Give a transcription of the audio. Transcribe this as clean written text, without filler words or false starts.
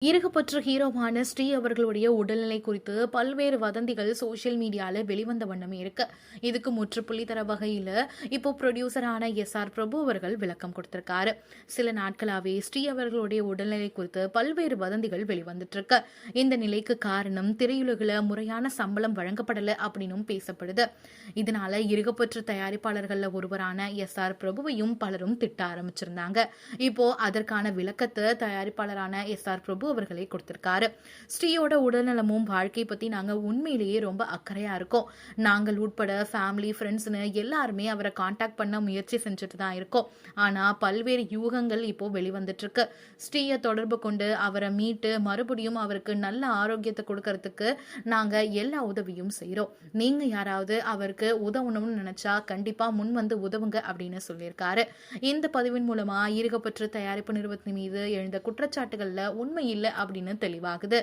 இருகப்பற்ற ஹீரோவான ஸ்ரீ அவர்களுடைய உடல்நிலை குறித்து பல்வேறு வதந்திகள் சோசியல் மீடியால வெளிவந்த வண்ணமே இருக்கு. இதுக்கு முற்றுப்புள்ளி தர வகையில இப்போ ப்ரொடியூசரான பிரபு அவர்கள் விளக்கம் கொடுத்திருக்காரு. சில நாட்களாவே ஸ்ரீ அவர்களுடைய உடல்நிலை குறித்து பல்வேறு வதந்திகள் வெளிவந்துட்டு இருக்கு. இந்த நிலைக்கு காரணம் திரையுலகில் முறையான சம்பளம் வழங்கப்படல அப்படின்னும் பேசப்படுது. இதனால இருகப்பற்ற தயாரிப்பாளர்கள்ல ஒருவரான பிரபுவையும் பலரும் திட்ட ஆரம்பிச்சிருந்தாங்க. இப்போ அதற்கான விளக்கத்தை தயாரிப்பாளரான பிரபு அவர்களை கொடுத்திருக்காரு. ஸ்ரீயோட உடல்நலமும் வாழ்க்கை பத்தி நாங்க உண்மையிலேயே ரொம்ப அக்கறையா இருக்கோம். நாங்கள் உட்பட ஃபேமிலி ஃப்ரெண்ட்ஸ்னு எல்லாருமே அவரை காண்டாக்ட் பண்ண முயற்சி செஞ்சுட்டு தான் இருக்கோம். ஆனா பல்வேறு யூகங்கள் இப்போ வெளிவந்துட்டு இருக்கு. ஸ்ரீயை தொடர்பு கொண்டு அவரை மீட்டு மறுபடியும் அவருக்கு நல்ல ஆரோக்கியத்தை கொடுக்கறதுக்கு நாங்க எல்லா உதவியும் செய்யறோம். நீங்க யாராவது அவருக்கு உதவணும்னு நினைச்சா கண்டிப்பா முன் வந்து உதவுங்க அப்படின்னு சொல்லியிருக்காரு. இந்த பதிவின் மூலமா ஈர்க்கப்பற்ற தயாரிப்பு நிறுவனத்தின் மீது எழுந்த குற்றச்சாட்டுகள்ல உண்மை இல்லை அப்படின்னு தெளிவாகுது.